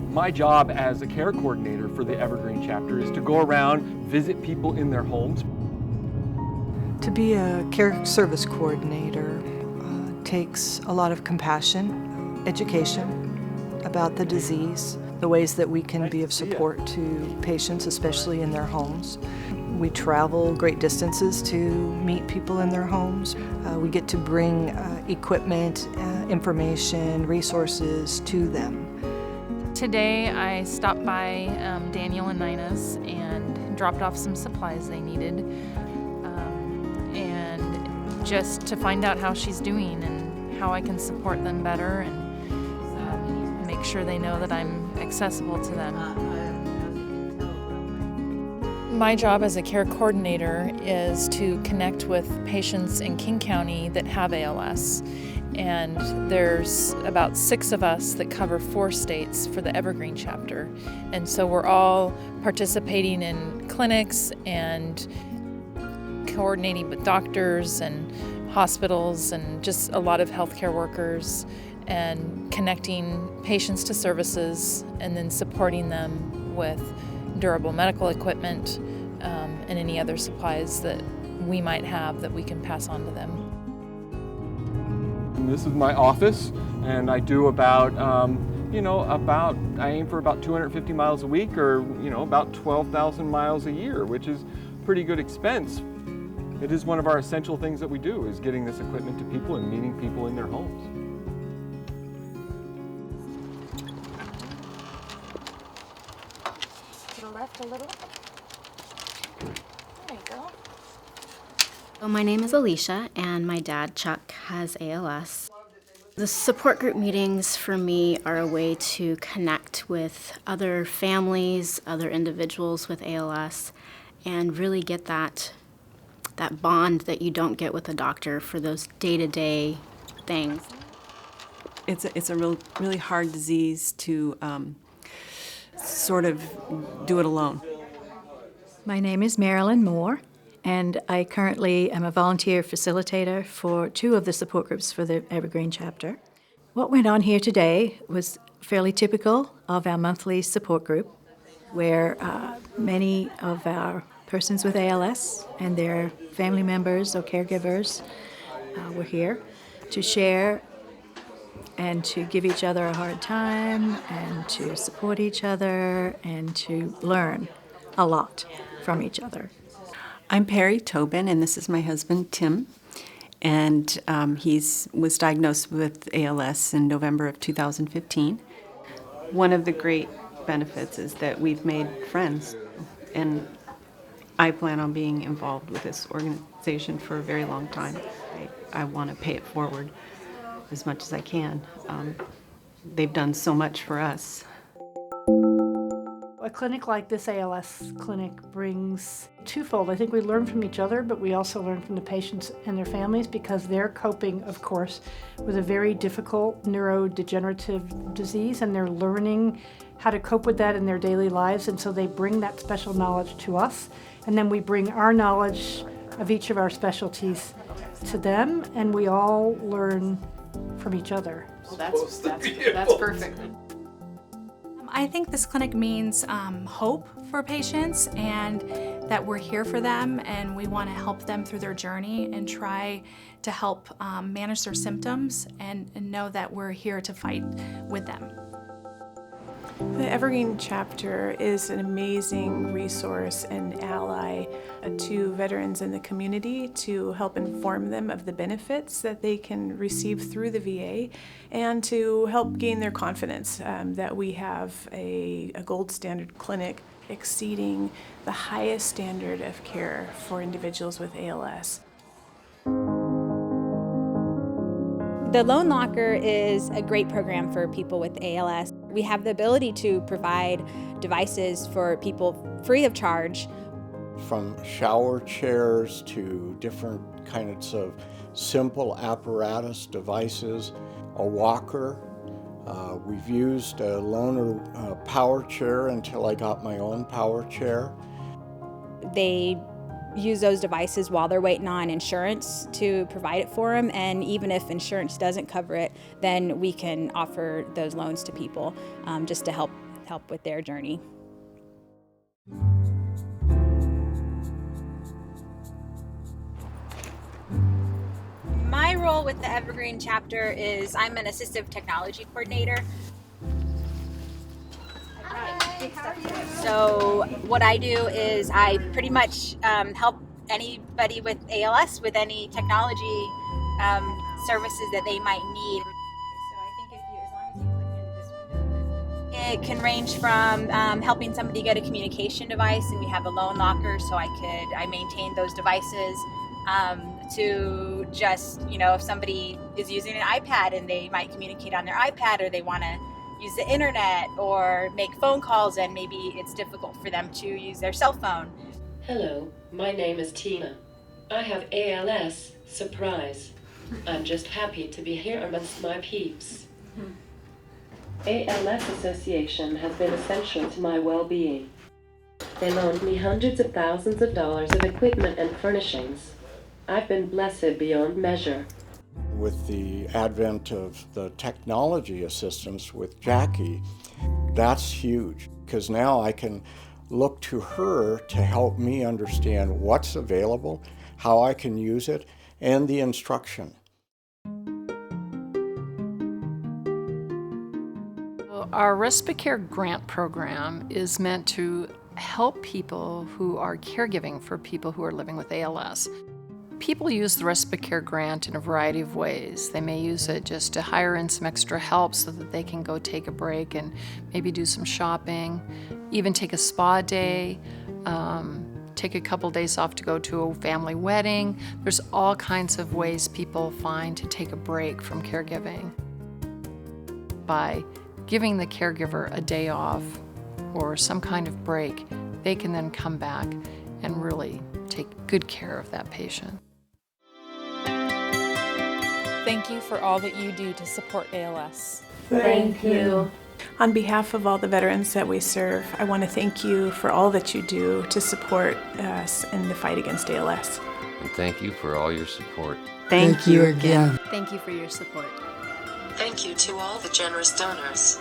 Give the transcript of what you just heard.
My job as a care coordinator for the Evergreen chapter is to go around, visit people in their homes. To be a care service coordinator takes a lot of compassion, education about the disease, the ways that we can be of support to patients, especially in their homes. We travel great distances to meet people in their homes. We get to bring equipment, information, resources to them. Today I stopped by Daniel and Nina's and dropped off some supplies they needed, and just to find out how she's doing and how I can support them better and make sure they know that I'm accessible to them. My job as a care coordinator is to connect with patients in King County that have ALS. And there's about 6 of us that cover 4 states for the Evergreen chapter. And so we're all participating in clinics and coordinating with doctors and hospitals and just a lot of healthcare workers and connecting patients to services and then supporting them with durable medical equipment and any other supplies that we might have that we can pass on to them. And this is my office, and I do about, I aim for about 250 miles a week, or, about 12,000 miles a year, which is pretty good expense. It is one of our essential things that we do, is getting this equipment to people and meeting people in their homes. To the left a little. There you go. So my name is Alicia, and my dad, Chuck, has ALS. The support group meetings for me are a way to connect with other families, other individuals with ALS, and really get that bond that you don't get with a doctor for those day-to-day things. It's a really hard disease to sort of do it alone. My name is MERILYN Moore, and I currently am a volunteer facilitator for 2 of the support groups for the Evergreen chapter. What went on here today was fairly typical of our monthly support group, where many of our persons with ALS and their family members or caregivers were here to share and to give each other a hard time and to support each other and to learn a lot from each other. I'm PERI, TOBIN, and this is my husband, Tim. And he was diagnosed with ALS in November of 2015. One of the great benefits is that we've made friends, and I plan on being involved with this organization for a very long time. I want to pay it forward as much as I can. They've done so much for us. A clinic like this ALS clinic brings twofold. I think we learn from each other, but we also learn from the patients and their families, because they're coping, of course, with a very difficult neurodegenerative disease, and they're learning how to cope with that in their daily lives, and so they bring that special knowledge to us, and then we bring our knowledge of each of our specialties to them, and we all learn from each other. Well, that's perfect. I think this clinic means hope for patients, and that we're here for them, and we want to help them through their journey and try to help manage their symptoms and know that we're here to fight with them. The Evergreen chapter is an amazing resource and ally to veterans in the community to help inform them of the benefits that they can receive through the VA, and to help gain their confidence that we have a gold standard clinic exceeding the highest standard of care for individuals with ALS. The Loan Locker is a great program for people with ALS. We have the ability to provide devices for people free of charge. From shower chairs to different kinds of simple apparatus devices, a walker. We've used a loaner power chair until I got my own power chair. They use those devices while they're waiting on insurance to provide it for them, and even if insurance doesn't cover it, then we can offer those loans to people just to help help with their journey. My role with the Evergreen chapter is I'm an assistive technology coordinator. So what I do is I pretty much help anybody with ALS with any technology services that they might need. It can range from helping somebody get a communication device, and we have a loan locker, so I maintain those devices, to just, if somebody is using an iPad and they might communicate on their iPad, or they want to use the internet or make phone calls and maybe it's difficult for them to use their cell phone. Hello, my name is Tina. I have ALS, surprise. I'm just happy to be here amongst my peeps. ALS Association has been essential to my well-being. They loaned me hundreds of thousands of dollars of equipment and furnishings. I've been blessed beyond measure. With the advent of the technology assistance with Jackie, that's huge, because now I can look to her to help me understand what's available, how I can use it, and the instruction. Our RespiCare grant program is meant to help people who are caregiving for people who are living with ALS. People use the RespiCare grant in a variety of ways. They may use it just to hire in some extra help so that they can go take a break and maybe do some shopping, even take a spa day, take a couple days off to go to a family wedding. There's all kinds of ways people find to take a break from caregiving. By giving the caregiver a day off or some kind of break, they can then come back and really take good care of that patient. Thank you for all that you do to support ALS. Thank you. On behalf of all the veterans that we serve, I want to thank you for all that you do to support us in the fight against ALS. And thank you for all your support. Thank you again. Thank you for your support. Thank you to all the generous donors.